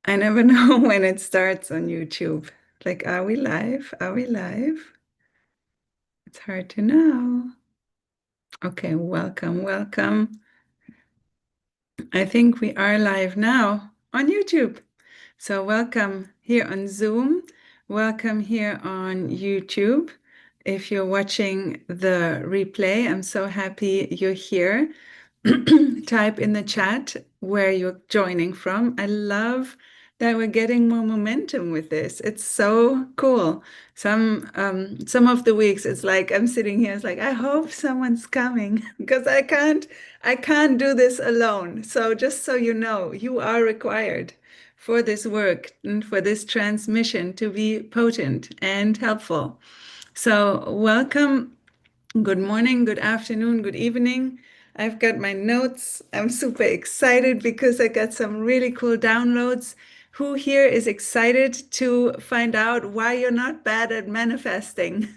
I never know when it starts on YouTube. Like, are we live? Are we live? It's hard to know. Okay, welcome, welcome. I think we are live now on YouTube. So welcome here on Zoom. Welcome here on YouTube. If you're watching the replay, I'm so happy you're here. Type in the chat where you're joining from. I love that we're getting more momentum with this. It's so cool. Some of the weeks it's like I'm sitting here, it's like I hope someone's coming because I can't do this alone. So just so you know, you are required for this work and for this transmission to be potent and helpful. So welcome. Good morning, good afternoon, good evening. I've got my notes. I'm super excited because I got some really cool downloads. Who here is excited to find out why you're not bad at manifesting?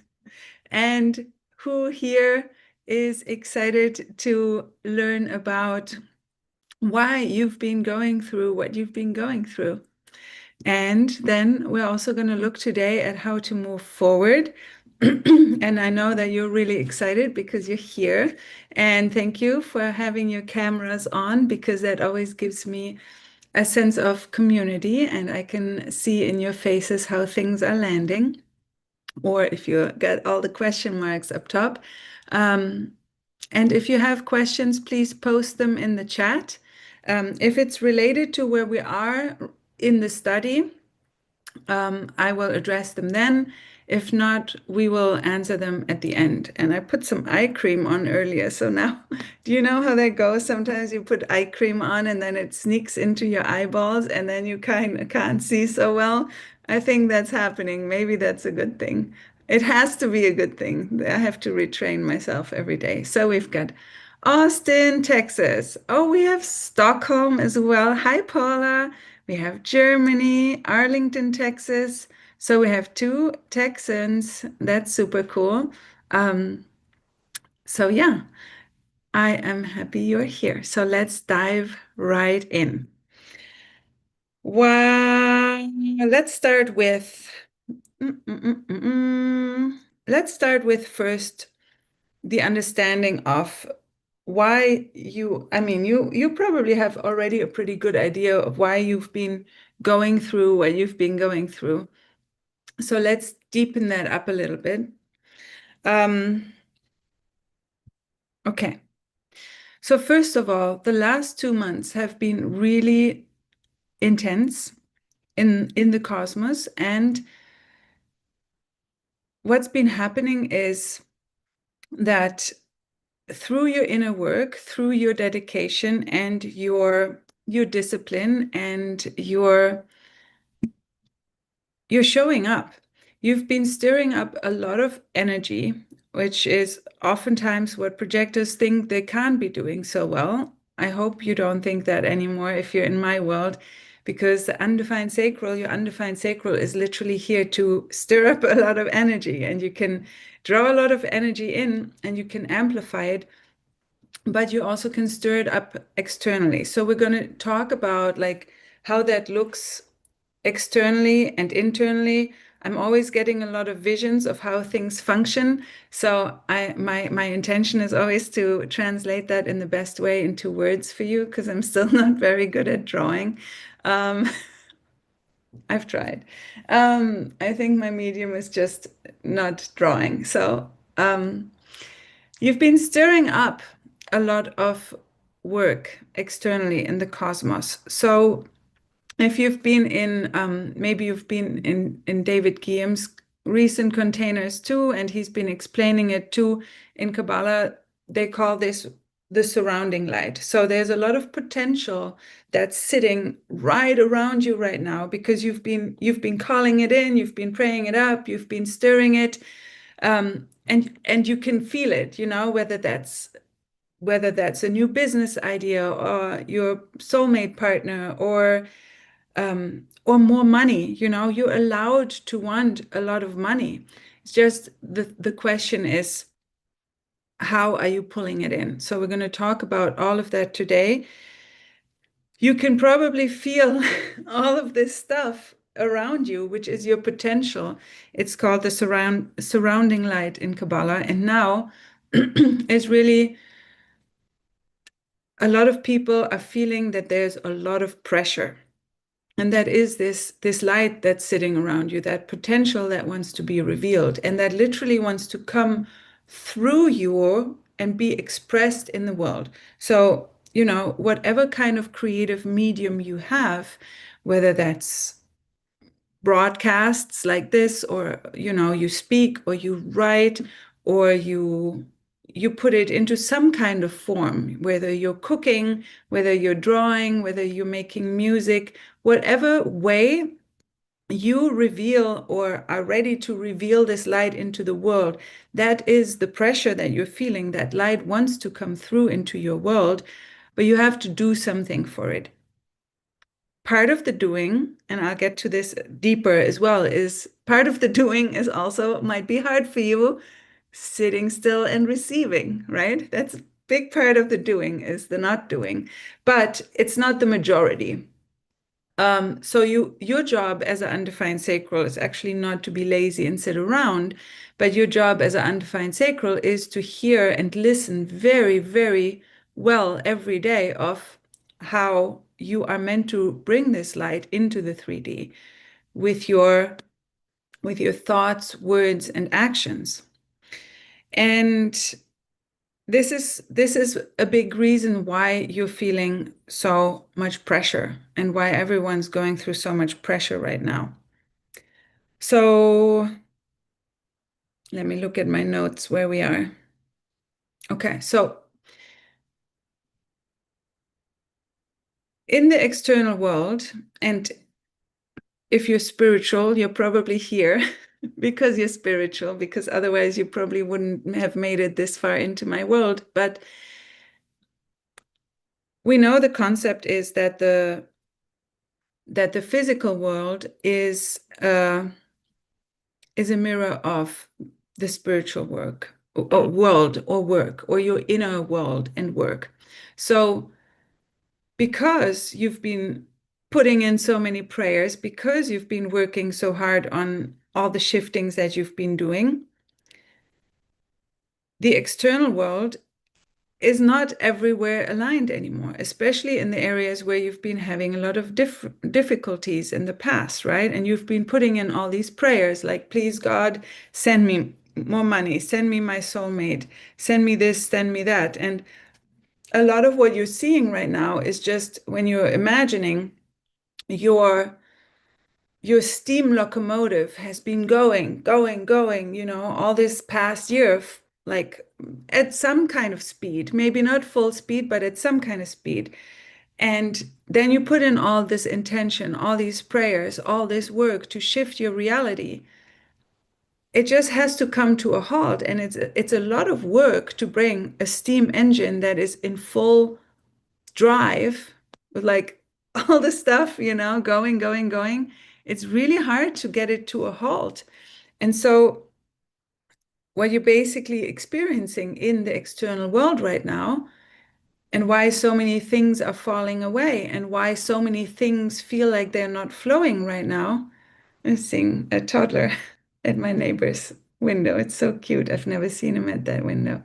And who here is excited to learn about why you've been going through what you've been going through? And then we're also going to look today at how to move forward. And I know that you're really excited because you're here. And thank you for having your cameras on because that always gives me a sense of community and I can see in your faces how things are landing, or if you got all the question marks up top. And if you have questions, please post them in the chat. If it's related to where we are in the study, I will address them then. If not, we will answer them at the end. And I put some eye cream on earlier. So now, do you know how that goes? Sometimes you put eye cream on and then it sneaks into your eyeballs and then you kind of can't see so well. I think that's happening. Maybe that's a good thing. It has to be a good thing. I have to retrain myself every day. So we've got Austin, Texas. Oh, we have Stockholm as well. Hi, Paula. We have Germany, Arlington, Texas. So we have two Texans. That's super cool. Um, so yeah, I am happy you're here. So let's dive right in. Well, let's start with mm, mm, mm, mm, mm. Let's start with first the understanding of why you probably have already a pretty good idea of why you've been going through what you've been going through. So let's deepen that up a little bit. Um, okay. So first of all, the last 2 months have been really intense in the cosmos, and what's been happening is that through your inner work, through your dedication and your discipline and you're showing up. You've been stirring up a lot of energy, which is oftentimes what projectors think they can't be doing so well. I hope you don't think that anymore if you're in my world, because the undefined sacral, your undefined sacral is literally here to stir up a lot of energy, and you can draw a lot of energy in and you can amplify it, but you also can stir it up externally. So we're going to talk about like how that looks externally and internally. I'm always getting a lot of visions of how things function. So my intention is always to translate that in the best way into words for you because I'm still not very good at drawing. Um, I've tried. I think my medium is just not drawing. So you've been stirring up a lot of work externally in the cosmos. So if you've been in, maybe you've been in David Guillem's recent containers too, and he's been explaining it too. In Kabbalah, they call this the surrounding light. So there's a lot of potential that's sitting right around you right now because you've been calling it in, you've been praying it up, you've been stirring it, and you can feel it, whether that's a new business idea or your soulmate partner or more money. You're allowed to want a lot of money. It's just the question is, how are you pulling it in? So we're going to talk about all of that today. you can probably feel all of this stuff around you, which is your potential. It's called the surrounding light in Kabbalah. And now it's really a lot of people are feeling that there's a lot of pressure. And that is this light that's sitting around you, that potential that wants to be revealed, and that literally wants to come through you and be expressed in the world. So, whatever kind of creative medium you have, whether that's broadcasts like this, or you speak, or you write, or you put it into some kind of form, whether you're cooking, whether you're drawing, whether you're making music, whatever way you reveal or are ready to reveal this light into the world, that is the pressure that you're feeling. That light wants to come through into your world, but you have to do something for it. Part of the doing, and I'll get to this deeper as well, is part of the doing is also might be hard for you, sitting still and receiving, right? That's a big part of the doing, is the not doing, but it's not the majority. So your job as an undefined sacral is actually not to be lazy and sit around, but your job as an undefined sacral is to hear and listen very, very well every day of how you are meant to bring this light into the 3D with your thoughts, words, and actions. And this is a big reason why you're feeling so much pressure and why everyone's going through so much pressure right now. So let me look at my notes where we are. Okay, so in the external world, and if you're spiritual, you're probably here because you're spiritual, because otherwise you probably wouldn't have made it this far into my world. But we know the concept is that the physical world is a mirror of the spiritual work or world or work, or your inner world and work. So because you've been putting in so many prayers, because you've been working so hard on all the shiftings that you've been doing, the external world is not everywhere aligned anymore, especially in the areas where you've been having a lot of difficulties in the past, right? And you've been putting in all these prayers like, please, God, send me more money, send me my soulmate, send me this, send me that. And a lot of what you're seeing right now is just when you're imagining your steam locomotive has been going, all this past year, like at some kind of speed, maybe not full speed, but at some kind of speed. And then you put in all this intention, all these prayers, all this work to shift your reality. It just has to come to a halt. And it's a lot of work to bring a steam engine that is in full drive with like all the stuff, going, going, going. It's really hard to get it to a halt. And so what you're basically experiencing in the external world right now, and why so many things are falling away, and why so many things feel like they're not flowing right now. I'm seeing a toddler at my neighbor's window. It's so cute. I've never seen him at that window.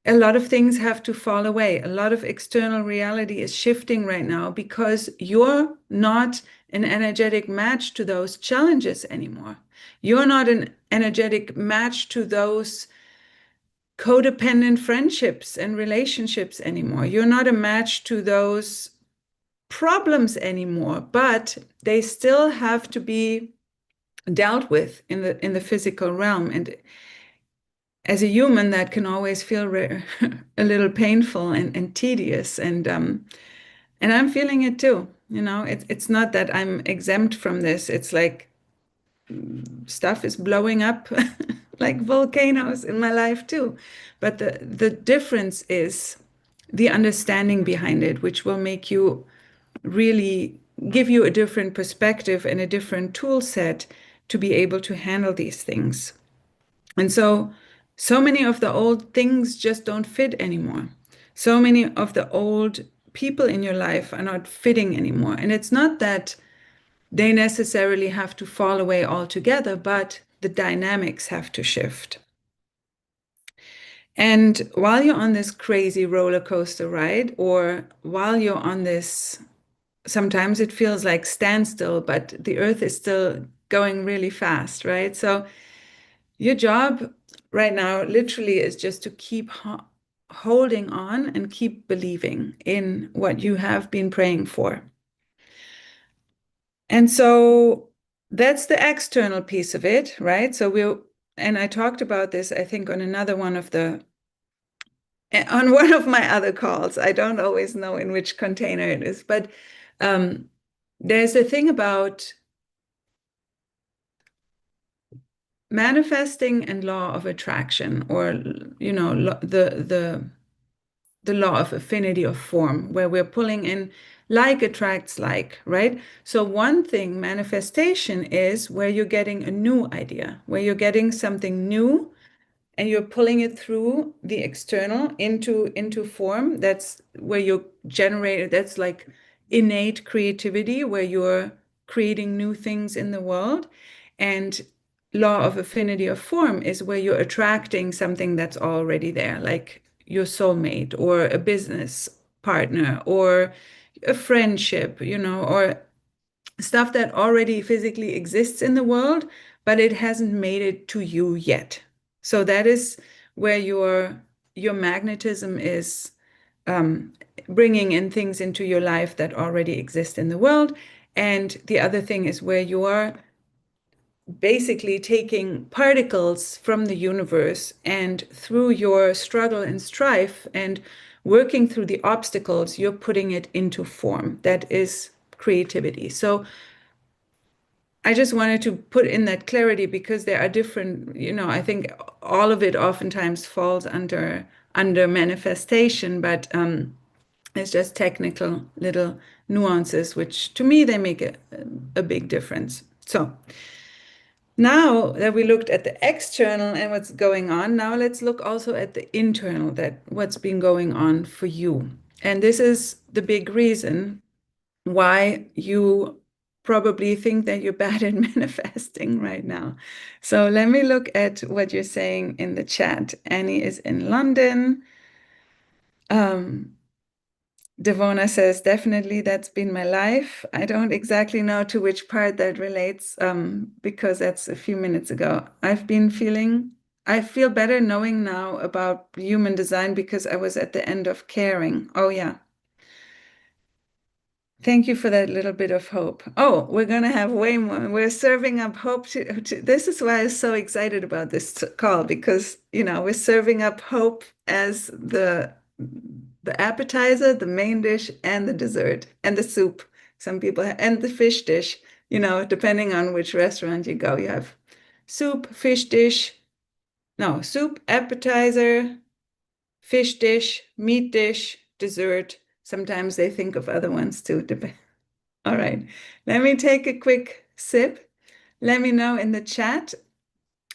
A lot of things have to fall away. A lot of external reality is shifting right now because you're not an energetic match to those challenges anymore. You're not an energetic match to those codependent friendships and relationships anymore. You're not a match to those problems anymore, but they still have to be dealt with in the physical realm. And as a human, that can always feel a little painful and tedious. And I'm feeling it too. It's not that I'm exempt from this. It's like stuff is blowing up like volcanoes in my life too. But the difference is the understanding behind it, which will make you really give you a different perspective and a different tool set to be able to handle these things. And so many of the old things just don't fit anymore. So many of the old people in your life are not fitting anymore. And it's not that they necessarily have to fall away altogether, but the dynamics have to shift. And while you're on this crazy roller coaster ride, or while you're on this, sometimes it feels like standstill, but the earth is still going really fast, right? So your job right now literally is just to keep holding on and keep believing in what you have been praying for. And so that's the external piece of it, right? And I talked about this, I think, on one of my other calls. I don't always know in which container it is, but there's a thing about manifesting and law of attraction, or the law of affinity of form, where we're pulling in like attracts like, right? So one thing, manifestation, is where you're getting a new idea, where you're getting something new and you're pulling it through the external into form. That's where you're generating, that's like innate creativity, where you're creating new things in the world. And law of affinity of form is where you're attracting something that's already there, like your soulmate or a business partner or a friendship, or stuff that already physically exists in the world, but it hasn't made it to you yet. So that is where your magnetism is, bringing in things into your life that already exist in the world. And the other thing is where you are basically taking particles from the universe, and through your struggle and strife and working through the obstacles, you're putting it into form. That is creativity. So I just wanted to put in that clarity, because there are different, I think all of it oftentimes falls under manifestation, but it's just technical little nuances, which to me they make a big difference. So now that we looked at the external and what's going on, now let's look also at the internal, that what's been going on for you. And this is the big reason why you probably think that you're bad at manifesting right now. So let me look at what you're saying in the chat. Annie is in London. Devona says, definitely, that's been my life. I don't exactly know to which part that relates, because that's a few minutes ago. I feel better knowing now about human design because I was at the end of caring. Oh, yeah. Thank you for that little bit of hope. Oh, we're going to have way more. We're serving up hope this is why I'm so excited about this call, because, we're serving up hope as the appetizer, the main dish, and the dessert, and the soup. Some people and the fish dish, depending on which restaurant you go, you have soup, fish dish, no, soup, appetizer, fish dish, meat dish, dessert. Sometimes they think of other ones too. All right, let me take a quick sip. Let me know in the chat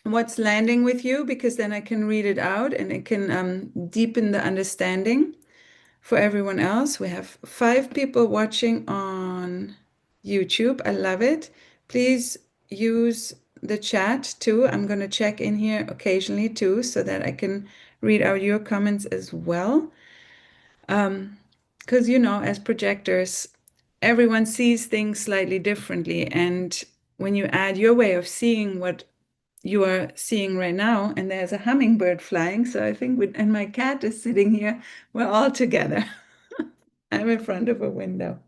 what's landing with you, because then I can read it out and it can deepen the understanding for everyone else. We have 5 people watching on YouTube. I love it. Please use the chat too. I'm going to check in here occasionally too, so that I can read out your comments as well. Because, as projectors, everyone sees things slightly differently. And when you add your way of seeing what you are seeing right now, and there's a hummingbird flying, so I think and my cat is sitting here, we're all together. I'm in front of a window.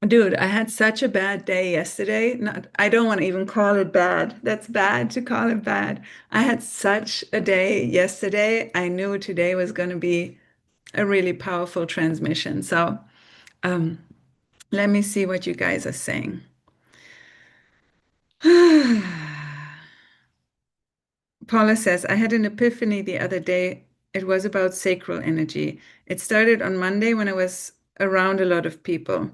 Dude, I had such a bad day yesterday. I don't want to even call it bad. That's bad to call it bad. I had such a day yesterday. I knew today was going to be a really powerful transmission. So let me see what you guys are saying. Paula says, I had an epiphany the other day. It was about sacral energy. It started on Monday when I was around a lot of people.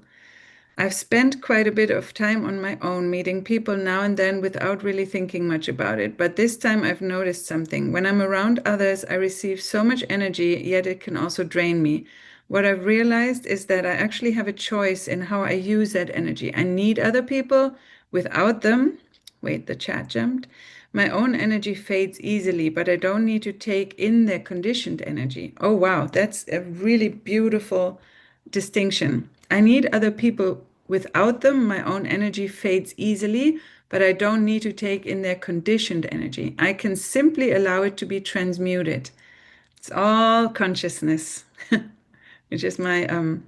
I've spent quite a bit of time on my own, meeting people now and then without really thinking much about it. But this time I've noticed something. When I'm around others, I receive so much energy, yet it can also drain me. What I've realized is that I actually have a choice in how I use that energy. I need other people. Without them, wait, the chat jumped. My own energy fades easily, but I don't need to take in their conditioned energy. Oh, wow, that's a really beautiful distinction. I need other people. Without them, my own energy fades easily, but I don't need to take in their conditioned energy. I can simply allow it to be transmuted. It's all consciousness, which is my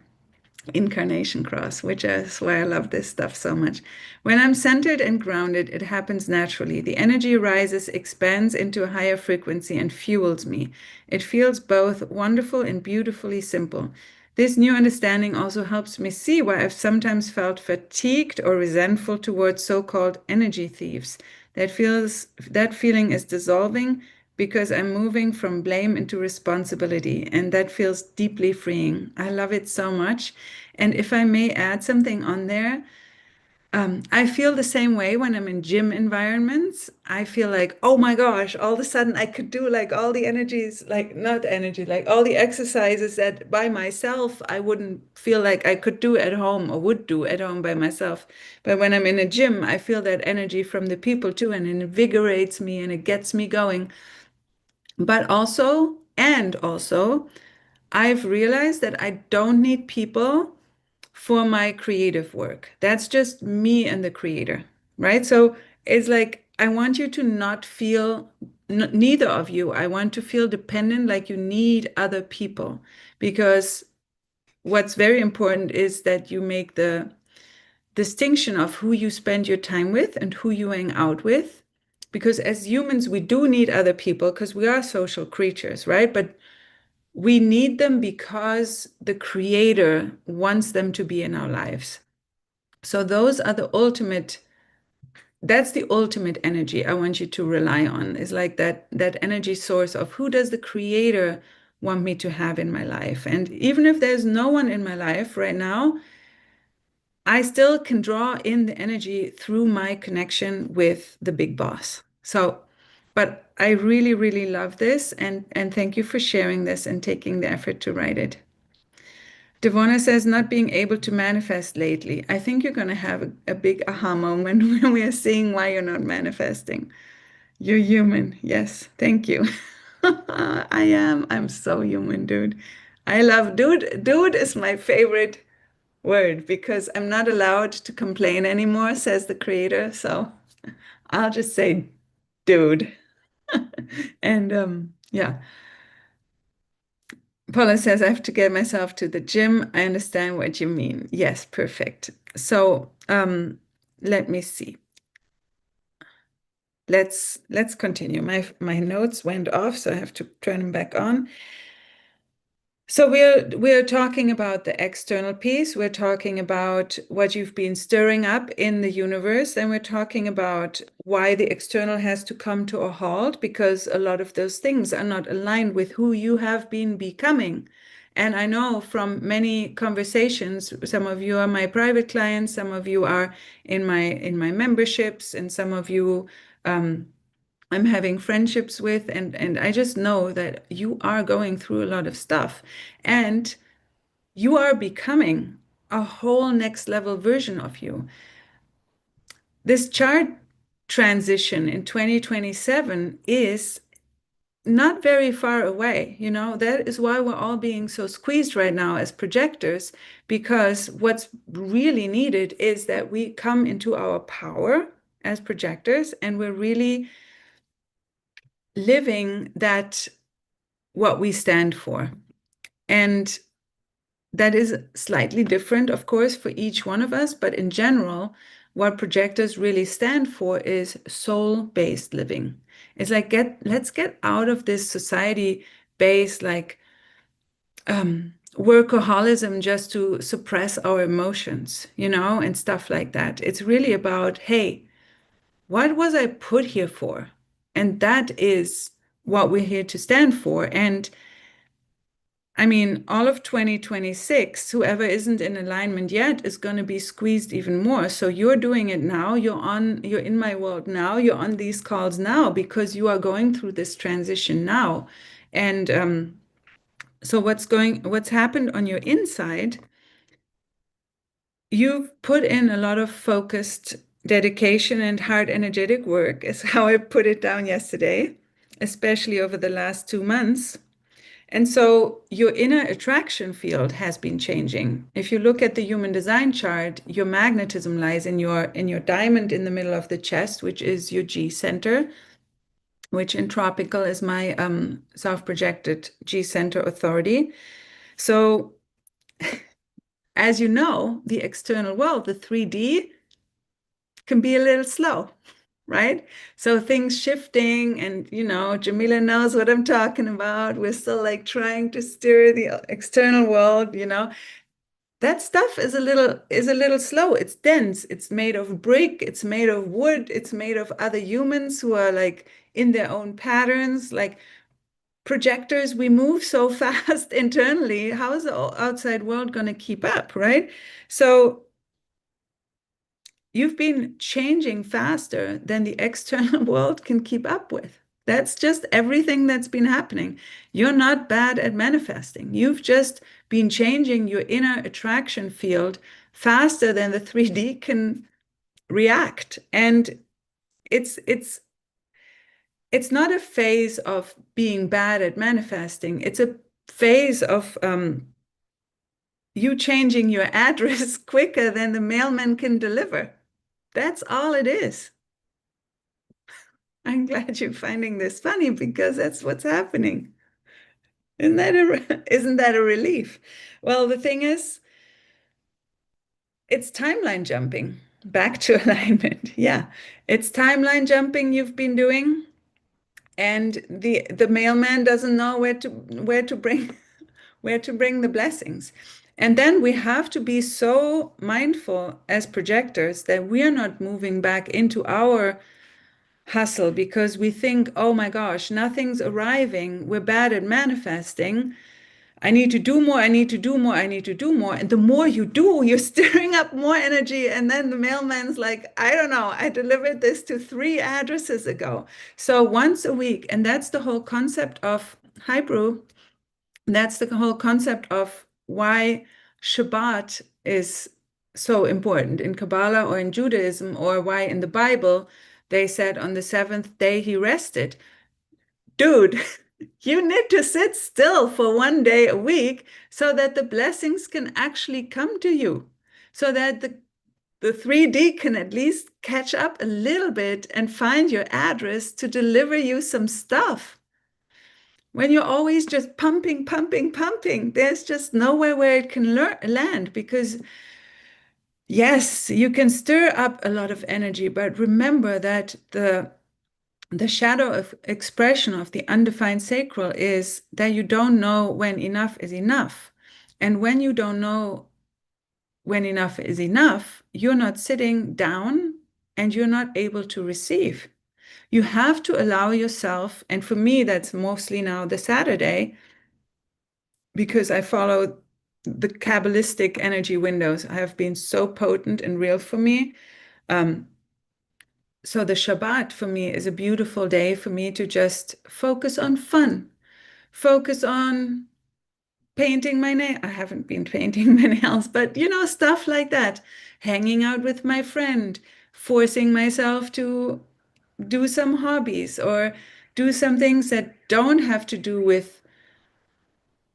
incarnation cross, which is why I love this stuff so much. When I'm centered and grounded, it happens naturally. The energy rises, expands into a higher frequency, and fuels me. It feels both wonderful and beautifully simple. This new understanding also helps me see why I've sometimes felt fatigued or resentful towards so-called energy thieves. That feeling is dissolving because I'm moving from blame into responsibility, and that feels deeply freeing. I love it so much. And if I may add something on there, I feel the same way when I'm in gym environments. I feel like, oh my gosh, all of a sudden I could do like all the energies, like not energy, like all the exercises that by myself I wouldn't feel like I could do at home or would do at home by myself. But when I'm in a gym, I feel that energy from the people too, and it invigorates me and it gets me going. But also, I've realized that I don't need people for my creative work. That's just me and the creator, right? So it's like, I want you to not feel, neither of you, I want to feel dependent, like you need other people. Because what's very important is that you make the distinction of who you spend your time with and who you hang out with. Because as humans, we do need other people because we are social creatures, right? But we need them because the creator wants them to be in our lives. So those are the ultimate, that's the ultimate energy I want you to rely on, is like that energy source of who does the creator want me to have in my life. And even if there's no one in my life right now, I still can draw in the energy through my connection with the big boss. So, but I really, really love this, and thank you for sharing this and taking the effort to write it. Devona says, not being able to manifest lately. I think you're going to have a big aha moment when we are seeing why you're not manifesting. You're human. Yes, thank you. I am. I'm so human, dude. I love dude. Dude is my favorite word because I'm not allowed to complain anymore, says the creator. So I'll just say dude. And yeah. Paula says, I have to get myself to the gym. I understand what you mean. Yes, perfect. So let me see. Let's continue. My notes went off, so I have to turn them back on. So we're talking about the external piece. We're talking about what you've been stirring up in the universe, and we're talking about why the external has to come to a halt because a lot of those things are not aligned with who you have been becoming. And I know from many conversations, some of you are my private clients, some of you are in my memberships, and some of you I'm having friendships with, and I just know that you are going through a lot of stuff, and you are becoming a whole next level version of you. This chart transition in 2027 is not very far away. That is why we're all being so squeezed right now as projectors, because what's really needed is that we come into our power as projectors and we're really living that what we stand for. And that is slightly different, of course, for each one of us. But in general, what projectors really stand for is soul-based living. It's like, let's get out of this society-based, like workaholism just to suppress our emotions, and stuff like that. It's really about, hey, what was I put here for? And that is what we're here to stand for. And I mean, all of 2026, whoever isn't in alignment yet is going to be squeezed even more. So you're doing it now. You're in my world now. You're on these calls now because you are going through this transition now. And so what's happened on your inside, you've put in a lot of focused dedication and hard energetic work, is how I put it down yesterday, especially over the last 2 months. And so your inner attraction field has been changing. If you look at the human design chart, your magnetism lies in your diamond in the middle of the chest, which is your G center, which in tropical is my self-projected G center authority. So as you know, the external world, the 3D, can be a little slow, right? So things shifting, and Jamila knows what I'm talking about. We're still like trying to steer the external world. That stuff is a little slow. It's dense. It's made of brick, it's made of wood, it's made of other humans who are like in their own patterns. Like projectors, we move so fast internally. How is the outside world going to keep up, right? So you've been changing faster than the external world can keep up with. That's just everything that's been happening. You're not bad at manifesting. You've just been changing your inner attraction field faster than the 3D can react. And it's it's not a phase of being bad at manifesting. It's a phase of you changing your address quicker than the mailman can deliver. That's all it is. I'm glad you're finding this funny because that's what's happening. Isn't that a relief? Well, the thing is, it's timeline jumping back to alignment. Yeah, it's timeline jumping you've been doing, and the mailman doesn't know where to bring the blessings. And then we have to be so mindful as projectors that we are not moving back into our hustle because we think, oh my gosh, nothing's arriving. We're bad at manifesting. I need to do more. I need to do more. I need to do more. And the more you do, you're stirring up more energy. And then the mailman's like, I don't know, I delivered this to 3 addresses ago. So once a week. And that's the whole concept of Hebrew. That's the whole concept of why Shabbat is so important in Kabbalah or in Judaism, or why in the Bible they said on the seventh day he rested. Dude, you need to sit still for 1 day a week so that the blessings can actually come to you, so that the 3D can at least catch up a little bit and find your address to deliver you some stuff. When you're always just pumping, pumping, pumping, there's just nowhere where it can land because, yes, you can stir up a lot of energy, but remember that the shadow of expression of the undefined sacral is that you don't know when enough is enough. And when you don't know when enough is enough, you're not sitting down and you're not able to receive. You have to allow yourself, and for me, that's mostly now the Saturday, because I follow the Kabbalistic energy windows have been so potent and real for me. So the Shabbat for me is a beautiful day for me to just focus on fun, focus on painting my nail. I haven't been painting my nails, but stuff like that. Hanging out with my friend, forcing myself to do some hobbies or do some things that don't have to do with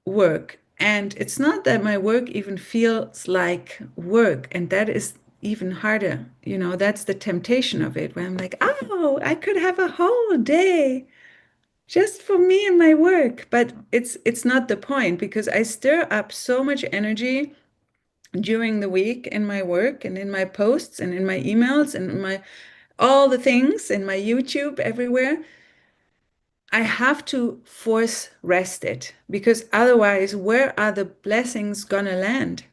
work. And it's not that my work even feels like work, and that is even harder. That's the temptation of it, where I'm like, oh, I could have a whole day just for me and my work. But it's not the point, because I stir up so much energy during the week in my work and in my posts and in my emails and in my all the things in my YouTube everywhere. I have to force rest it, because otherwise, where are the blessings gonna land?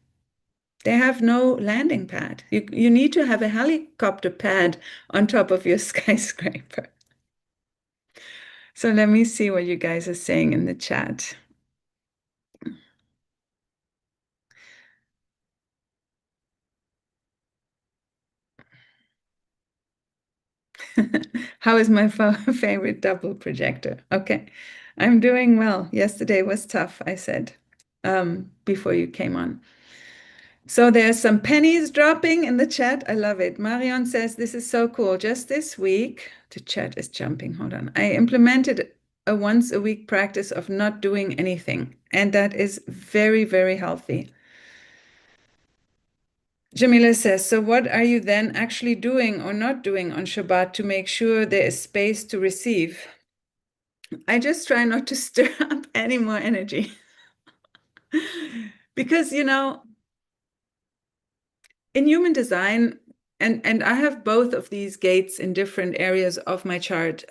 They have no landing pad. You need to have a helicopter pad on top of your skyscraper. So let me see what you guys are saying in the chat. How is my favorite double projector? Okay, I'm doing well. Yesterday was tough, I said, before you came on. So there's some pennies dropping in the chat. I love it. Marion says, this is so cool. Just this week, the chat is jumping. Hold on. I implemented a once a week practice of not doing anything, and that is very, very healthy. Jamila says, so what are you then actually doing or not doing on Shabbat to make sure there is space to receive? I just try not to stir up any more energy. Because, in human design, and I have both of these gates in different areas of my chart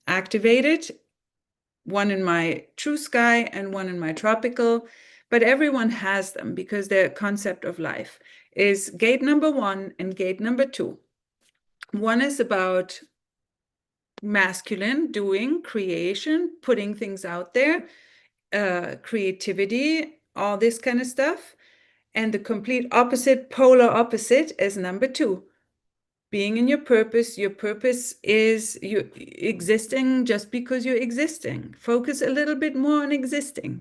activated, one in my true sky and one in my tropical, but everyone has them because their concept of life is gate number 1 and gate number 2. One is about masculine, doing, creation, putting things out there, creativity, all this kind of stuff. And the complete opposite, polar opposite, is number 2. Being in your purpose is you existing just because you're existing. Focus a little bit more on existing,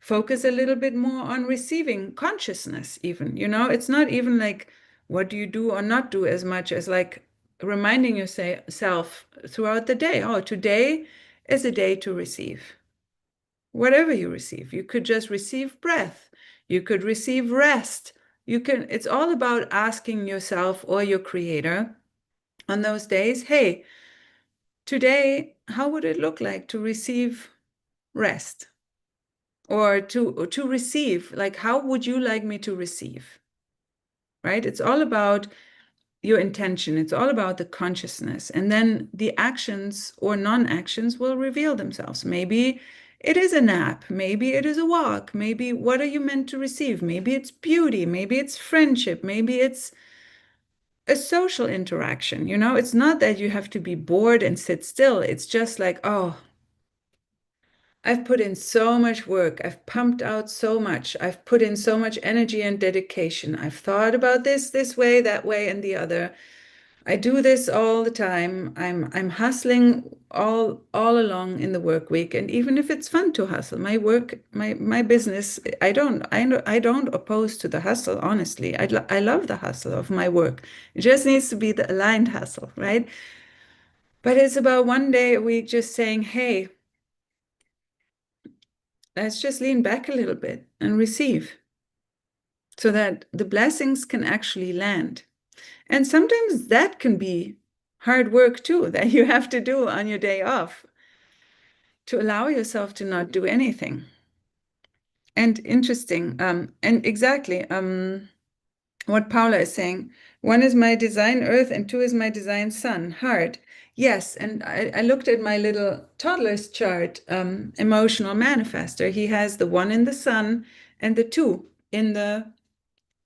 Focus a little bit more on receiving consciousness, even, It's not even like what do you do or not do as much as like reminding yourself throughout the day, oh, today is a day to receive. Whatever you receive, you could just receive breath, you could receive rest. It's all about asking yourself or your creator on those days, hey, today, how would it look like to receive rest? Or to receive, like, how would you like me to receive? Right? It's all about your intention. It's all about the consciousness. And then the actions or non-actions will reveal themselves. Maybe it is a nap. Maybe it is a walk. Maybe what are you meant to receive? Maybe it's beauty. Maybe it's friendship. Maybe it's a social interaction. It's not that you have to be bored and sit still. It's just like, oh, I've put in so much work. I've pumped out so much. I've put in so much energy and dedication. I've thought about this way, that way, and the other. I do this all the time. I'm hustling all along in the work week, and even if it's fun to hustle, my business, I don't oppose to the hustle. Honestly, I love the hustle of my work. It just needs to be the aligned hustle, right? But it's about one day a week, just saying, hey, let's just lean back a little bit and receive, so that the blessings can actually land. And sometimes that can be hard work too, that you have to do on your day off to allow yourself to not do anything. And interesting, and exactly what Paula is saying. 1 is my design earth and 2 is my design sun, heart. Yes, and I looked at my little toddler's chart, emotional manifester. He has the 1 in the sun and the 2 in the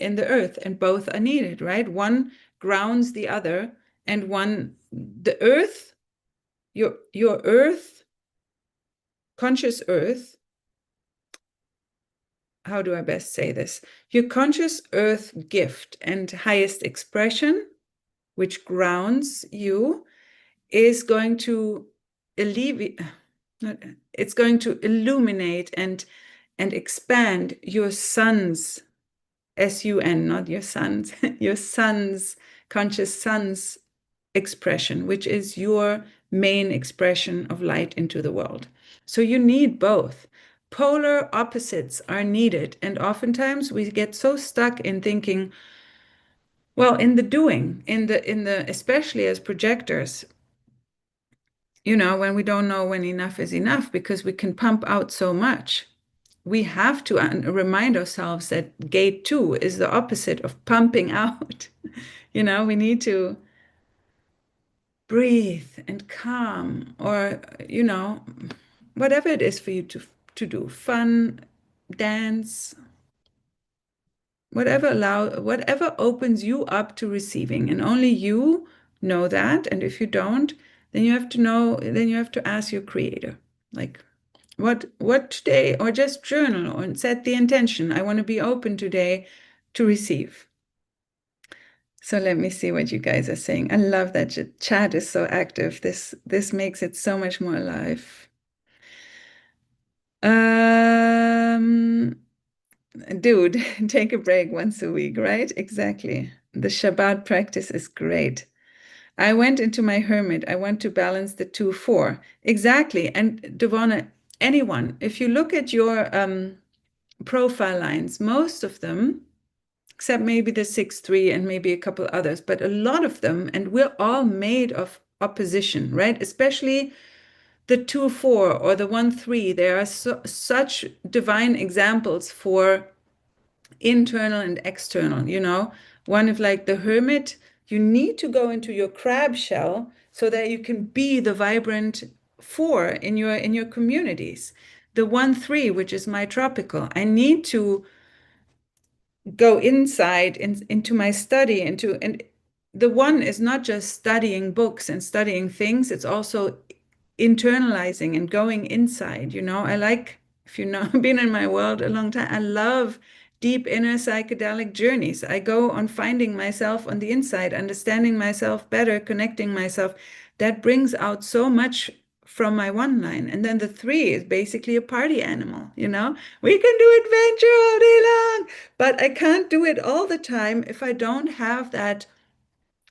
earth, and both are needed, right? One grounds the other, and the earth, your earth, conscious earth, how do I best say this? Your conscious earth gift and highest expression, which grounds you, is going to alleviate, it's going to illuminate and expand your sun's, S-U-N, not your son's, your son's, conscious son's expression, which is your main expression of light into the world. So you need both. Polar opposites are needed. And oftentimes we get so stuck in thinking, well, in the doing, especially as projectors, when we don't know when enough is enough because we can pump out so much. We have to remind ourselves that gate 2 is the opposite of pumping out. We need to breathe and calm, or, whatever it is for you to do, fun, dance, whatever opens you up to receiving. And only you know that. And if you don't, then you have to ask your creator, like, what today, or just journal and set the intention. I want to be open today to receive. So let me see what you guys are saying. I love that chat is so active. This makes it so much more alive. Um, Dude, take a break once a week, right? Exactly. The Shabbat practice is great. I went into my hermit. I want to balance the 2-4. Exactly. And Devona, anyone, if you look at your profile lines, most of them, except maybe the 6-3 and maybe a couple others, but a lot of them, and we're all made of opposition, right? Especially the 2-4 or the 1-3. There are such divine examples for internal and external, one of like the hermit, you need to go into your crab shell so that you can be the vibrant 4 in your communities. The 1-3, which is my tropical, I need to go inside into my study, and the one is not just studying books and studying things, it's also internalizing and going inside. I like, if been in my world a long time, I love deep inner psychedelic journeys. I go on finding myself on the inside, understanding myself better, connecting myself. That brings out so much from my one line. And then the 3 is basically a party animal. We can do adventure all day long, but I can't do it all the time if I don't have that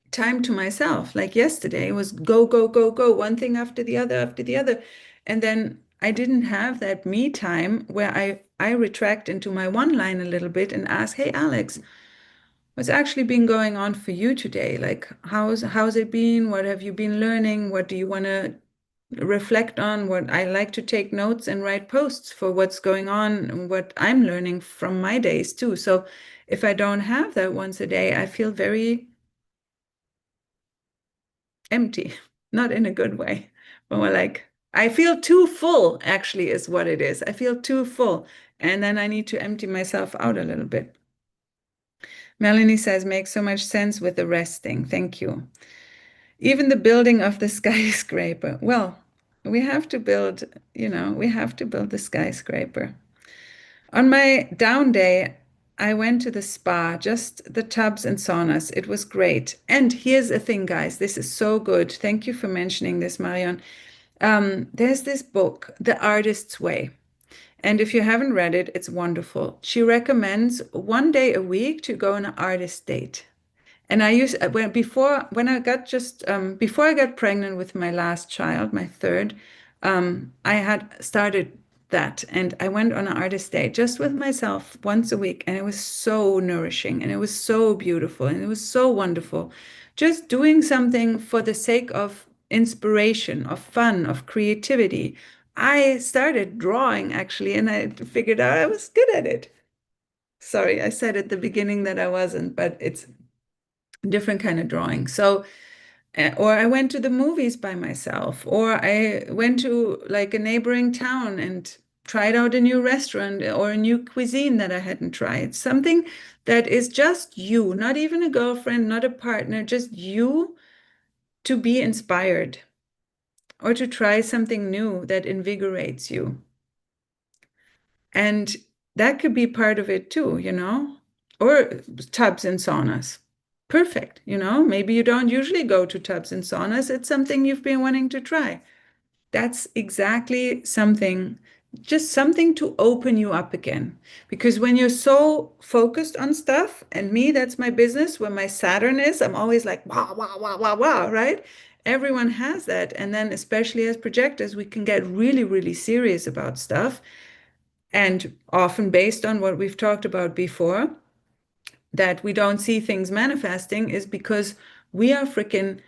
time to myself. Like yesterday was go, go, go, go, one thing after the other, after the other. And then I didn't have that me time where I retract into my one line a little bit and ask, hey, Alex, what's actually been going on for you today? Like, how's it been? What have you been learning? What do you want to reflect on? What I like to take notes and write posts for what's going on and what I'm learning from my days too. So if I don't have that once a day, I feel very empty, not in a good way, but more like I feel too full, actually, is what it is. I feel too full. And then I need to empty myself out a little bit. Melanie says, makes so much sense with the resting. Thank you. Even the building of the skyscraper. Well, we have to build, we have to build the skyscraper. On my down day, I went to the spa, just the tubs and saunas. It was great. And here's the thing, guys. This is so good. Thank you for mentioning this, Marion. There's this book, The Artist's Way. And if you haven't read it, it's wonderful. She recommends one day a week to go on an artist date. And I used when I got just before I got pregnant with my last child, my third, I had started that, and I went on an artist day just with myself once a week, and it was so nourishing, and it was so beautiful, and it was so wonderful. Just doing something for the sake of inspiration, of fun, of creativity. I started drawing actually, and I figured out I was good at it. Sorry, I said at the beginning that I wasn't, but it's different kind of drawing. So, or I went to the movies by myself, or I went to like a neighboring town and tried out a new restaurant or a new cuisine that I hadn't tried. Something that is just you, not even a girlfriend, not a partner, just you to be inspired or to try something new that invigorates you. And that could be part of it too, or tubs and saunas. Perfect. Maybe you don't usually go to tubs and saunas. It's something you've been wanting to try. That's exactly something, just something to open you up again. Because when you're so focused on stuff, and me, that's my business, where my Saturn is, I'm always like, wow, wow, wow, wow, wow, right? Everyone has that. And then, especially as projectors, we can get really, really serious about stuff. And often based on what we've talked about before, that we don't see things manifesting is because we are freaking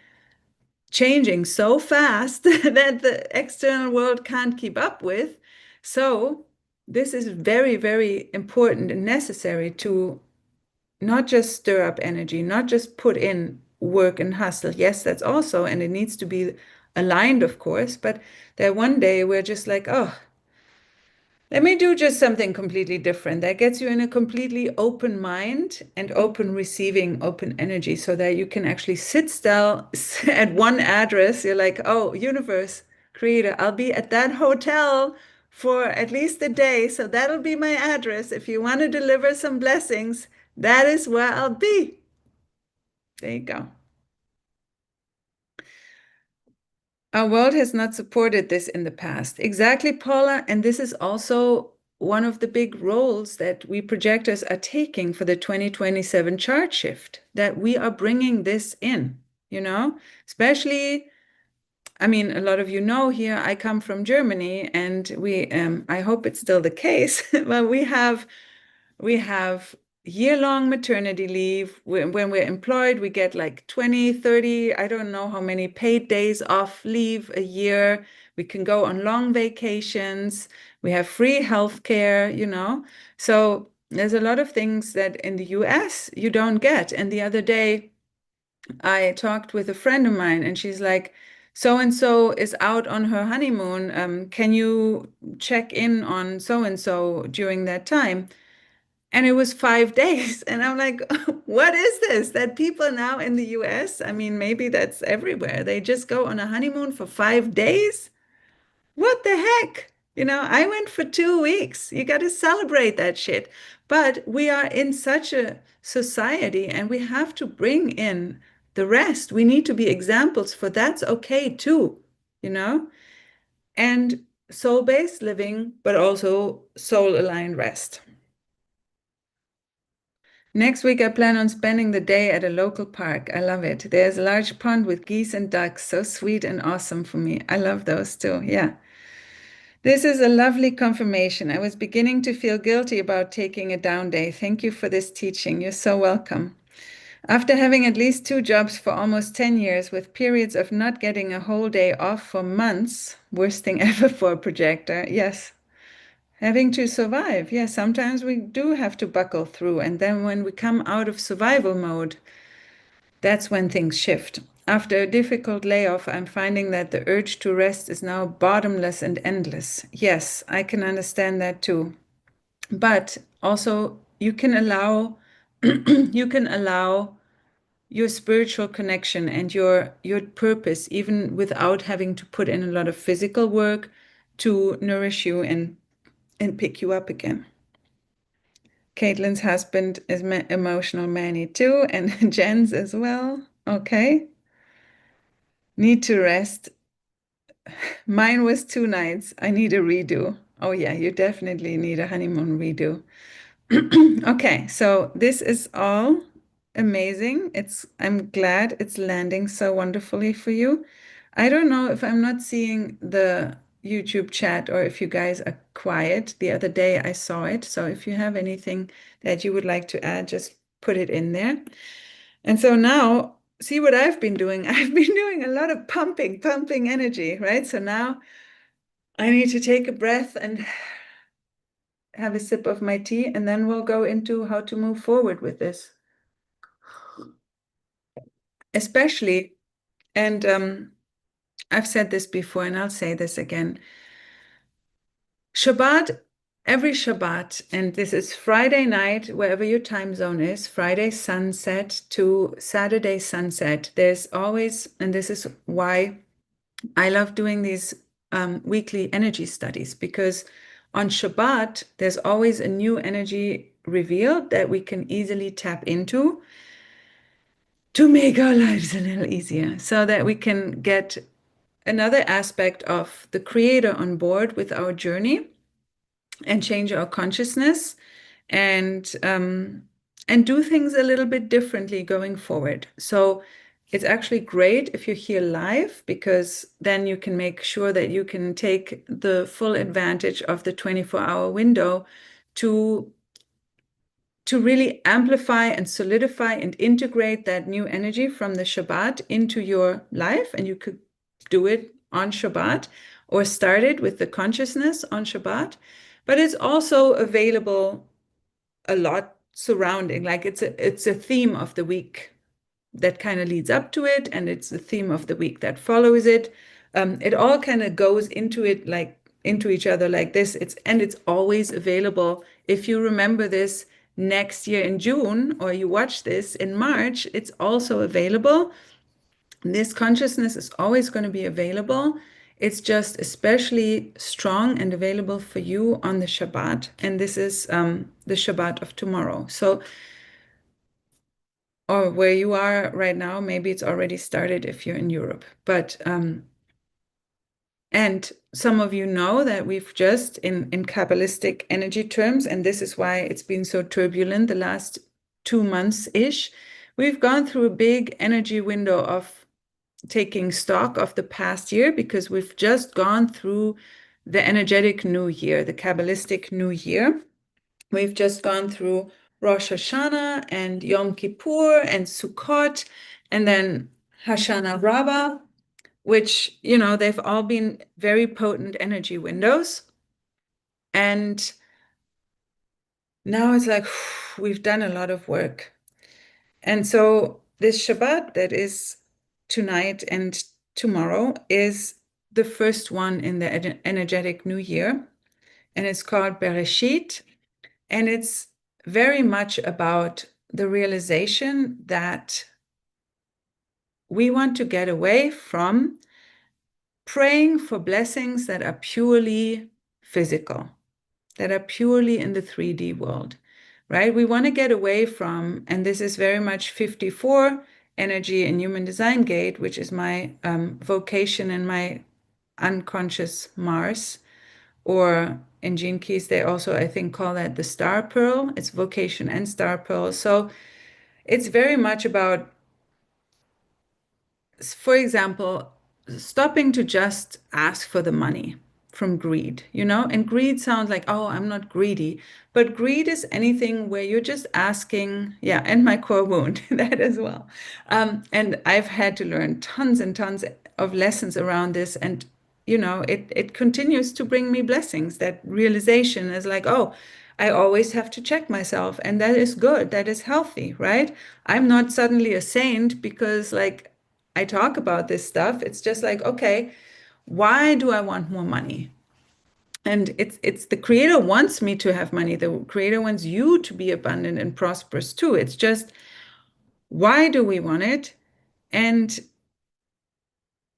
changing so fast that the external world can't keep up with. So this is very, very important and necessary to not just stir up energy, not just put in work and hustle. Yes, that's also, and it needs to be aligned, of course, but that one day we're just like, oh, let me do just something completely different that gets you in a completely open mind and open receiving, open energy so that you can actually sit still at one address. You're like, oh, universe, creator, I'll be at that hotel for at least a day. So that'll be my address. If you want to deliver some blessings, that is where I'll be. There you go. Our world has not supported this in the past. Exactly, Paula. And this is also one of the big roles that we projectors are taking for the 2027 chart shift, that we are bringing this in, especially. I mean, a lot of you know here, I come from Germany, and I hope it's still the case, but we have year-long maternity leave. When we're employed, we get like 20, 30, I don't know how many paid days off leave a year. We can go on long vacations. We have free healthcare. So there's a lot of things that in the US you don't get. And the other day, I talked with a friend of mine, and she's like, so and so is out on her honeymoon. Can you check in on so and so during that time? And it was 5 days. And I'm like, what is this? That people now in the US, I mean, maybe that's everywhere. They just go on a honeymoon for 5 days? What the heck? I went for 2 weeks. You got to celebrate that shit. But we are in such a society, and we have to bring in the rest. We need to be examples for that's okay too, you know? And soul-based living, but also soul-aligned rest. Next week, I plan on spending the day at a local park. I love it. There's a large pond with geese and ducks. So sweet and awesome for me. I love those too. Yeah. This is a lovely confirmation. I was beginning to feel guilty about taking a down day. Thank you for this teaching. You're so welcome. After having at least 2 jobs for almost 10 years, with periods of not getting a whole day off for months, worst thing ever for a projector. Yes. Having to survive. Yes, sometimes we do have to buckle through. And then when we come out of survival mode, that's when things shift. After a difficult layoff, I'm finding that the urge to rest is now bottomless and endless. Yes, I can understand that too. But also you can allow you can allow your spiritual connection and your purpose, even without having to put in a lot of physical work, to nourish you and pick you up again. Caitlin's husband is emotional Manny too, and Jen's as well. Okay. Need to rest. Mine was 2 nights. I need a redo. Oh, yeah, you definitely need a honeymoon redo. Okay, so this is all amazing. I'm glad it's landing so wonderfully for you. I don't know if I'm not seeing the YouTube chat or if you guys are quiet. The other day I saw it. So if you have anything that you would like to add, just put it in there. And so now, see what I've been doing. I've been doing a lot of pumping energy, right? So now I need to take a breath and have a sip of my tea, and then we'll go into how to move forward with this. Especially, and I've said this before, and I'll say this again. Shabbat, every Shabbat, and this is Friday night, wherever your time zone is, Friday sunset to Saturday sunset. There's always, and this is why I love doing these weekly energy studies, because on Shabbat, there's always a new energy revealed that we can easily tap into to make our lives a little easier, so that we can get another aspect of the Creator on board with our journey and change our consciousness and do things a little bit differently going forward. So it's actually great if you're here live, because then you can make sure that you can take the full advantage of the 24-hour window to really amplify and solidify and integrate that new energy from the Shabbat into your life. And you could do it on Shabbat or start it with the consciousness on Shabbat. But it's also available a lot surrounding, like it's a theme of the week that kind of leads up to it, and it's the theme of the week that follows it. It all kind of goes into it, like into each other like this. It's always available. If you remember this next year in June, or you watch this in March, it's also available. This consciousness is always going to be available. It's just especially strong and available for you on the Shabbat. And this is the Shabbat of tomorrow. So or where you are right now, maybe it's already started if you're in Europe. But and some of you know that we've just in Kabbalistic energy terms, and this is why it's been so turbulent the last 2 months-ish, we've gone through a big energy window of taking stock of the past year because we've just gone through the energetic new year, the Kabbalistic new year. We've just gone through Rosh Hashanah and Yom Kippur and Sukkot, and then Hashanah Rabbah, which, they've all been very potent energy windows. And now it's like, we've done a lot of work. And so this Shabbat that is tonight and tomorrow is the first one in the energetic new year. And it's called Bereshit. And it's very much about the realization that we want to get away from praying for blessings that are purely physical, that are purely in the 3D world, right? We want to get away from, and this is very much 54 energy in Human Design Gate, which is my vocation and my unconscious Mars, or in Gene Keys, they also, I think, call that the star pearl. It's vocation and star pearl. So it's very much about, for example, stopping to just ask for the money from greed, and greed sounds like, oh, I'm not greedy, but greed is anything where you're just asking, yeah, and my core wound, that as well. And I've had to learn tons and tons of lessons around this, and it continues to bring me blessings. That realization is like, oh, I always have to check myself, and that is good, that is healthy, right? I'm not suddenly a saint because, like, I talk about this stuff. It's just like, okay, why do I want more money? And it's the creator wants me to have money. The creator wants you to be abundant and prosperous too. It's just, why do we want it? And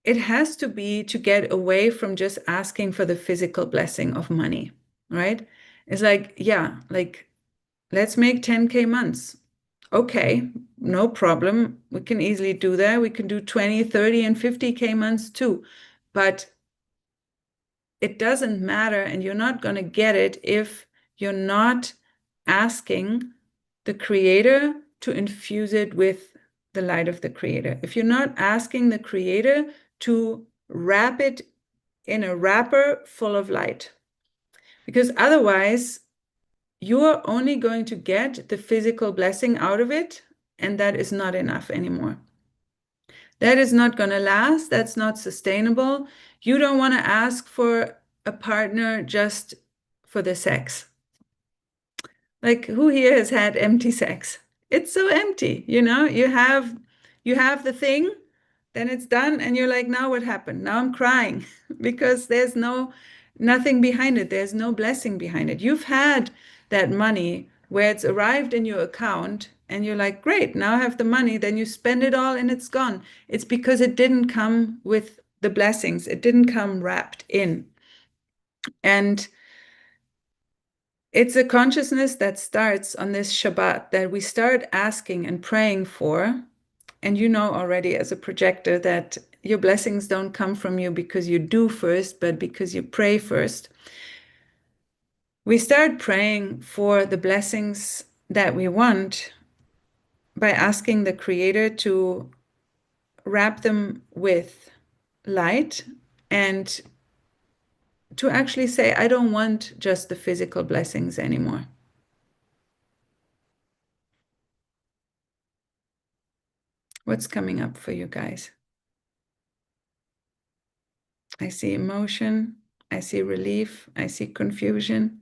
it has to be to get away from just asking for the physical blessing of money, right? It's like, yeah, like, let's make 10K months. Okay, no problem. We can easily do that. We can do 20, 30, and 50K months too. But it doesn't matter, and you're not going to get it if you're not asking the creator to infuse it with the light of the creator. If you're not asking the creator to wrap it in a wrapper full of light, because otherwise you're only going to get the physical blessing out of it, and that is not enough anymore. That is not going to last. That's not sustainable. You don't want to ask for a partner just for the sex. Like, who here has had empty sex? It's so empty, you have the thing, then it's done, and you're like, now what happened? Now I'm crying because there's nothing behind it. There's no blessing behind it. You've had that money where it's arrived in your account and you're like, great, now I have the money. Then you spend it all and it's gone. It's because it didn't come with the blessings. It didn't come wrapped in. And it's a consciousness that starts on this Shabbat that we start asking and praying for. And you know already as a projector that your blessings don't come from you because you do first, but because you pray first. We start praying for the blessings that we want by asking the Creator to wrap them with light and to actually say, I don't want just the physical blessings anymore. What's coming up for you guys? I see emotion. I see relief. I see confusion.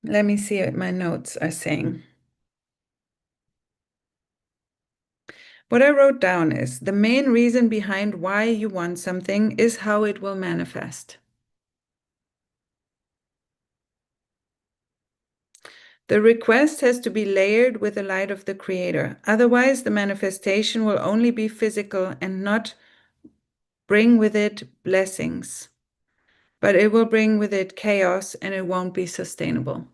Let me see what my notes are saying. What I wrote down is the main reason behind why you want something is how it will manifest. The request has to be layered with the light of the Creator. Otherwise, the manifestation will only be physical and not bring with it blessings, but it will bring with it chaos and it won't be sustainable.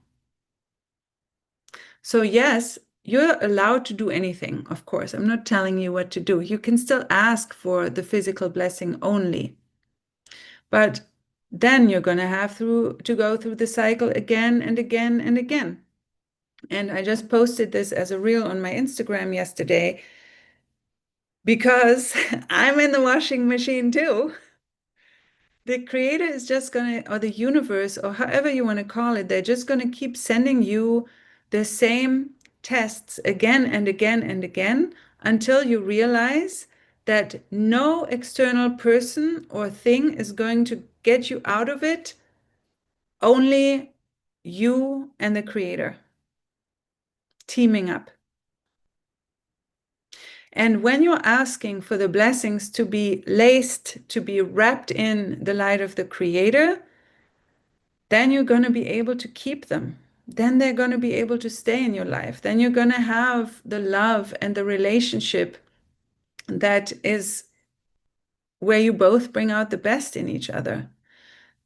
So yes, you're allowed to do anything, of course. I'm not telling you what to do. You can still ask for the physical blessing only. But then you're going to have to go through the cycle again and again and again. And I just posted this as a reel on my Instagram yesterday because I'm in the washing machine too. The creator is just going to, or the universe, or however you want to call it, they're just going to keep sending you the same tests again and again and again until you realize that no external person or thing is going to get you out of it, only you and the creator teaming up. And when you're asking for the blessings to be laced, to be wrapped in the light of the creator, then you're going to be able to keep them. Then they're going to be able to stay in your life. Then you're going to have the love and the relationship that is where you both bring out the best in each other.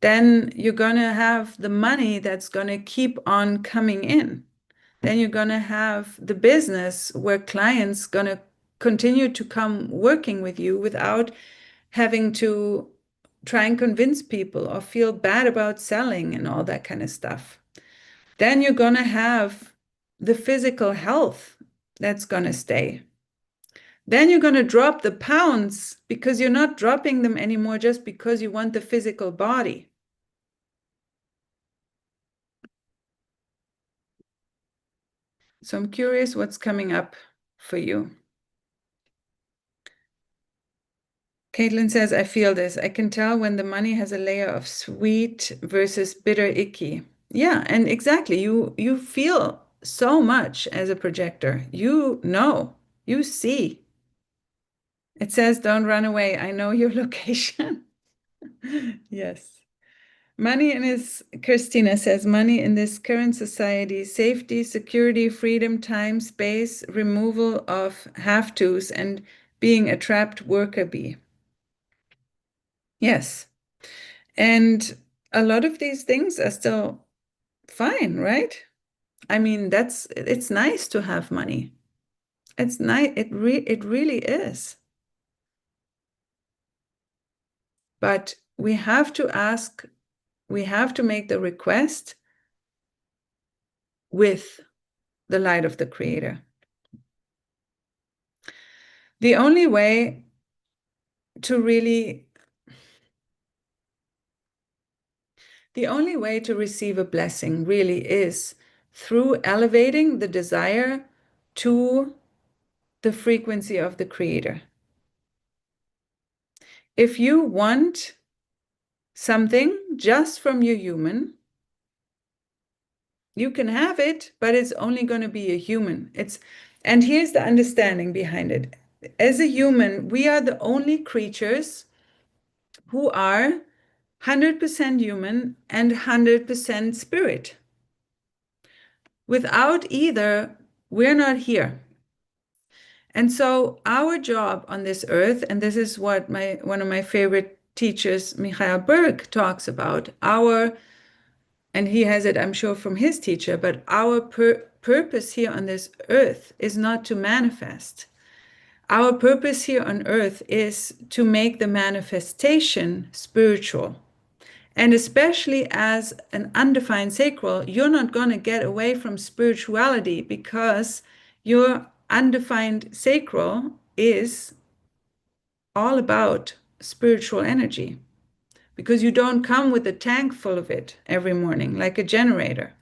Then you're going to have the money that's going to keep on coming in. Then you're going to have the business where clients going to continue to come working with you without having to try and convince people or feel bad about selling and all that kind of stuff. Then you're going to have the physical health that's going to stay. Then you're going to drop the pounds because you're not dropping them anymore just because you want the physical body. So I'm curious what's coming up for you. Caitlin says, I feel this. I can tell when the money has a layer of sweet versus bitter icky. Yeah, and exactly. You feel so much as a projector. You know, you see. It says, don't run away. I know your location. Yes. Money in this, Christina says, money in this current society, safety, security, freedom, time, space, removal of have-tos, and being a trapped worker bee. Yes. And a lot of these things are still fine, right? I mean, it's nice to have money. It's nice, it really is. But we have to ask, we have to make the request with the light of the creator. The only way to really, the only way to receive a blessing really is through elevating the desire to the frequency of the creator. If you want something just from your human, you can have it, but it's only going to be a human. And here's the understanding behind it. As a human, we are the only creatures who are 100% human and 100% spirit. Without either, we're not here. And so our job on this earth, and this is what one of my favorite teachers, Michael Berg, talks about, and he has it, I'm sure, from his teacher, but our purpose here on this earth is not to manifest. Our purpose here on earth is to make the manifestation spiritual. And especially as an undefined sacral, you're not going to get away from spirituality because your undefined sacral is all about spiritual energy. Because you don't come with a tank full of it every morning like a generator.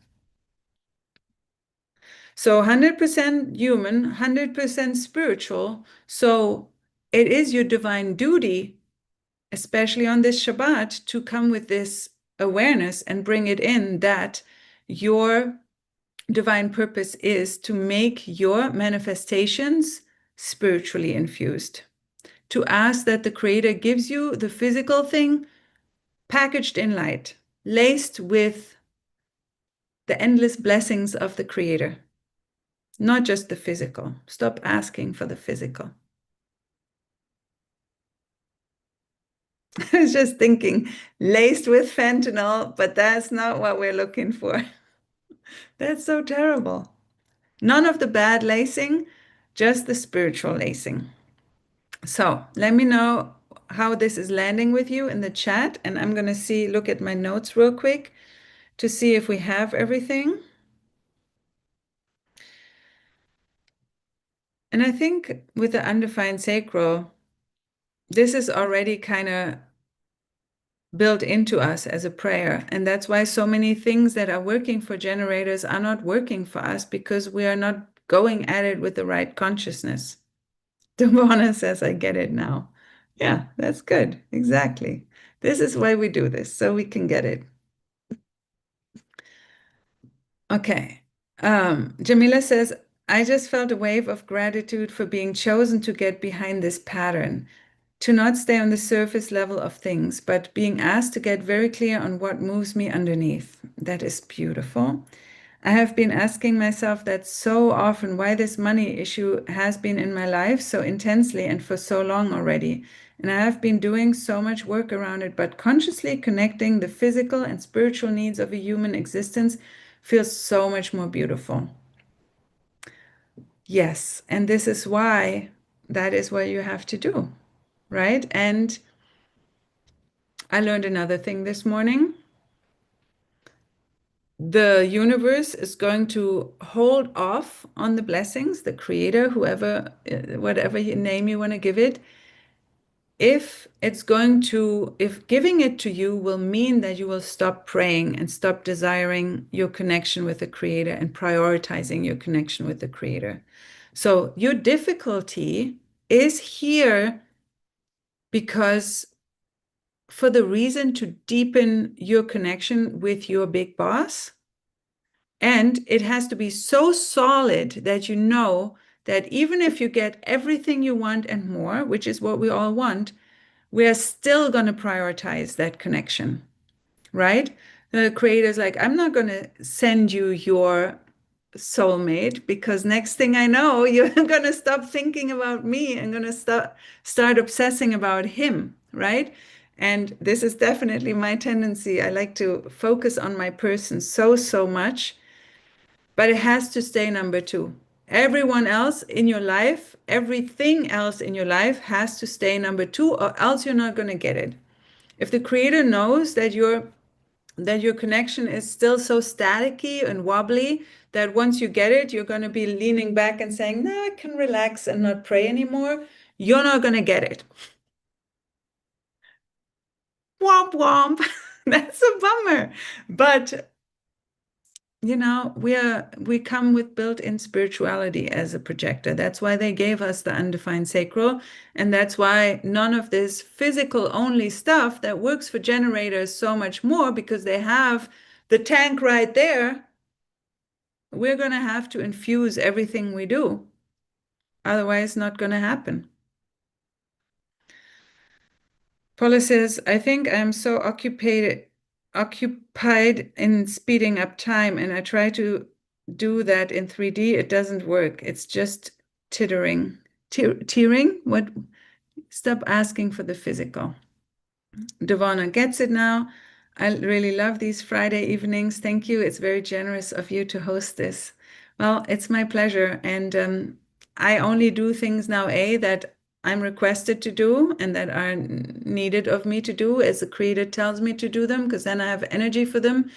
So 100% human, 100% spiritual. So it is your divine duty, especially on this Shabbat, to come with this awareness and bring it in that your divine purpose is to make your manifestations spiritually infused. To ask that the Creator gives you the physical thing packaged in light, laced with the endless blessings of the Creator, not just the physical. Stop asking for the physical. I was just thinking, laced with fentanyl, but that's not what we're looking for. That's so terrible. None of the bad lacing, just the spiritual lacing. So let me know how this is landing with you in the chat. And I'm going to look at my notes real quick to see if we have everything. And I think with the undefined sacral, this is already kind of built into us as a prayer. And that's why so many things that are working for generators are not working for us, because we are not going at it with the right consciousness. Devona says, I get it now. Yeah, that's good. Exactly. This is why we do this, so we can get it. Okay. Jamila says, I just felt a wave of gratitude for being chosen to get behind this pattern, to not stay on the surface level of things, but being asked to get very clear on what moves me underneath. That is beautiful. I have been asking myself that so often, why this money issue has been in my life so intensely and for so long already. And I have been doing so much work around it, but consciously connecting the physical and spiritual needs of a human existence feels so much more beautiful. Yes, and this is why that is what you have to do, right? And I learned another thing this morning. The universe is going to hold off on the blessings, the creator, whoever, whatever name you want to give it, if giving it to you will mean that you will stop praying and stop desiring your connection with the creator and prioritizing your connection with the creator. So your difficulty is here because for the reason to deepen your connection with your big boss. And it has to be so solid that you know that even if you get everything you want and more, which is what we all want, we are still going to prioritize that connection, right? The creator's like, I'm not going to send you your soulmate because next thing I know, you're going to stop thinking about me and going to start obsessing about him, right? And this is definitely my tendency. I like to focus on my person so much, but it has to stay number two. Everyone else in your life, everything else in your life has to stay number two, or else you're not going to get it. If the creator knows that your connection is still so staticky and wobbly that once you get it, you're going to be leaning back and saying, no, I can relax and not pray anymore, you're not going to get it. Womp womp. That's a bummer. But we come with built-in spirituality as a projector. That's why they gave us the undefined sacral. And that's why none of this physical only stuff that works for generators so much more, because they have the tank right there. We're going to have to infuse everything we do. Otherwise, not going to happen. Paula says, I think I'm so occupied in speeding up time, and I try to do that in 3D. It doesn't work. It's just tittering. Tearing? What? Stop asking for the physical. Devona gets it now. I really love these Friday evenings. Thank you. It's very generous of you to host this. Well, it's my pleasure. And I only do things now, that I'm requested to do and that are needed of me to do as the creator tells me to do them, because then I have energy for them.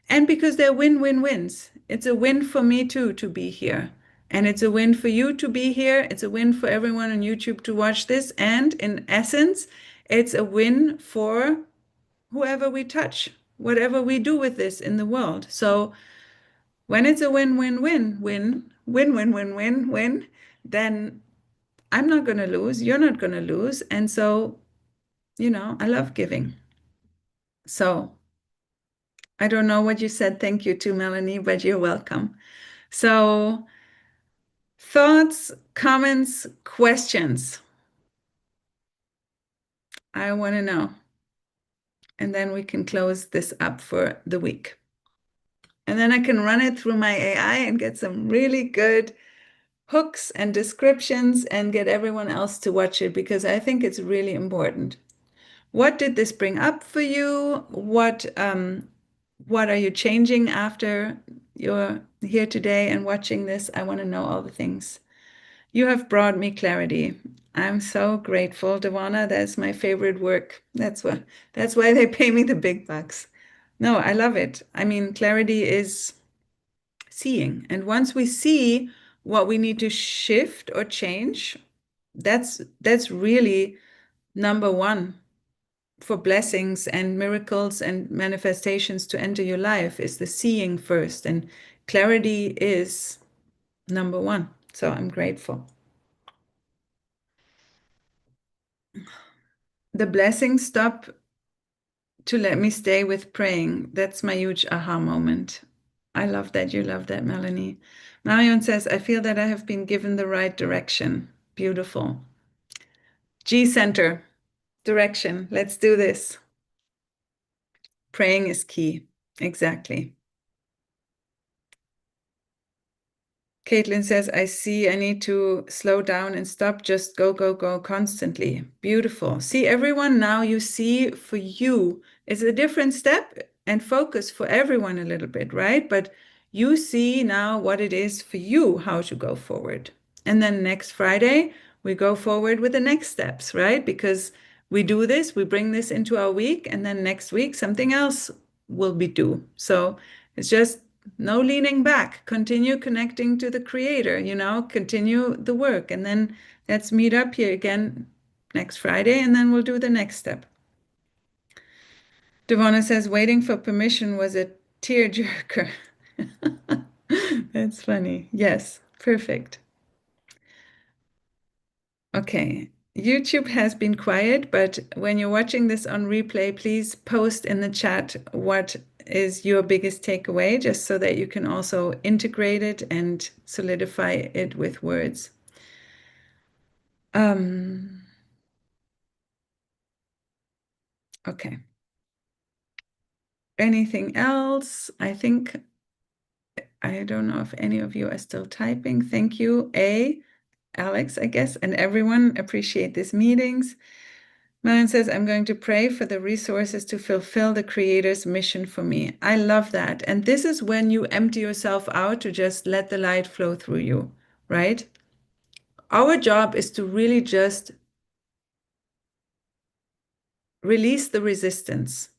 And because they're win-win-wins. It's a win for me too to be here. And it's a win for you to be here. It's a win for everyone on YouTube to watch this. And in essence, it's a win for whoever we touch, whatever we do with this in the world. So when it's a win-win-win-win, then I'm not going to lose. You're not going to lose. And so, I love giving. So I don't know what you said. Thank you to Melanie, but you're welcome. So thoughts, comments, questions. I want to know. And then we can close this up for the week. And then I can run it through my AI and get some really good hooks and descriptions and get everyone else to watch it, because I think it's really important. What did this bring up for you? What are you changing after you're here today and watching this. I want to know all the things. You have brought me clarity. I'm so grateful, Devana. That's my favorite work. That's why they pay me the big bucks. No, I love it. I mean, clarity is seeing. And once we see what we need to shift or change, that's really number one for blessings and miracles and manifestations to enter your life is the seeing first. And clarity is number one. So I'm grateful. The blessings stop to let me stay with praying. That's my huge aha moment. I love that you love that, Melanie. Marion says, I feel that I have been given the right direction. Beautiful. G center, direction. Let's do this. Praying is key. Exactly. Caitlin says, I see I need to slow down and stop, just go, go, go constantly. Beautiful. See, everyone now you see for you is a different step and focus for everyone a little bit, right? But you see now what it is for you, how to go forward. And then next Friday, we go forward with the next steps, right? Because we do this, we bring this into our week, and then next week, something else will be due. So it's just no leaning back. Continue connecting to the creator, continue the work. And then let's meet up here again next Friday, and then we'll do the next step. Devona says, waiting for permission was a tearjerker. That's funny. Yes, perfect. Okay. YouTube has been quiet, but when you're watching this on replay, please post in the chat what is your biggest takeaway, just so that you can also integrate it and solidify it with words. Okay. Anything else? I don't know if any of you are still typing. Thank you, Alex, I guess, and everyone. Appreciate these meetings. Marion says, I'm going to pray for the resources to fulfill the Creator's mission for me. I love that. And this is when you empty yourself out to just let the light flow through you, right? Our job is to really just release the resistance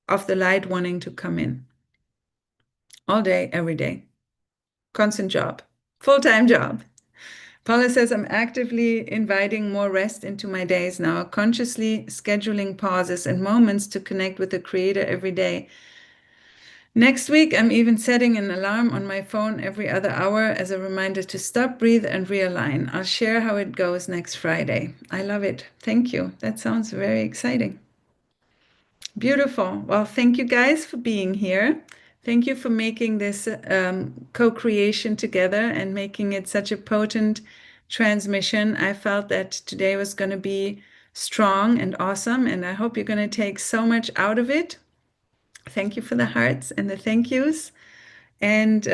of the light wanting to come in all day, every day. Constant job, full-time job. Paula says, I'm actively inviting more rest into my days now, consciously scheduling pauses and moments to connect with the Creator every day. Next week, I'm even setting an alarm on my phone every other hour as a reminder to stop, breathe, and realign. I'll share how it goes next Friday. I love it. Thank you. That sounds very exciting. Beautiful. Well, thank you guys for being here. Thank you for making this co-creation together and making it such a potent transmission. I felt that today was going to be strong and awesome, and I hope you're going to take so much out of it. Thank you for the hearts and the thank yous. And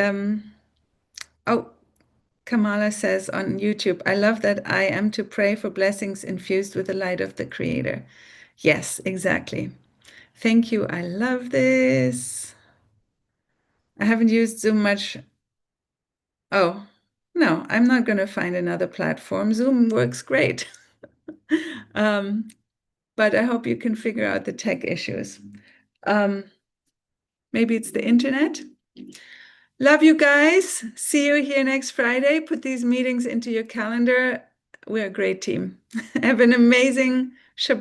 Kamala says on YouTube, I love that I am to pray for blessings infused with the light of the Creator. Yes, exactly. Thank you. I love this. I haven't used Zoom much. Oh, no, I'm not going to find another platform. Zoom works great. But I hope you can figure out the tech issues. Maybe it's the internet. Love you guys. See you here next Friday. Put these meetings into your calendar. We're a great team. Have an amazing Shabbat.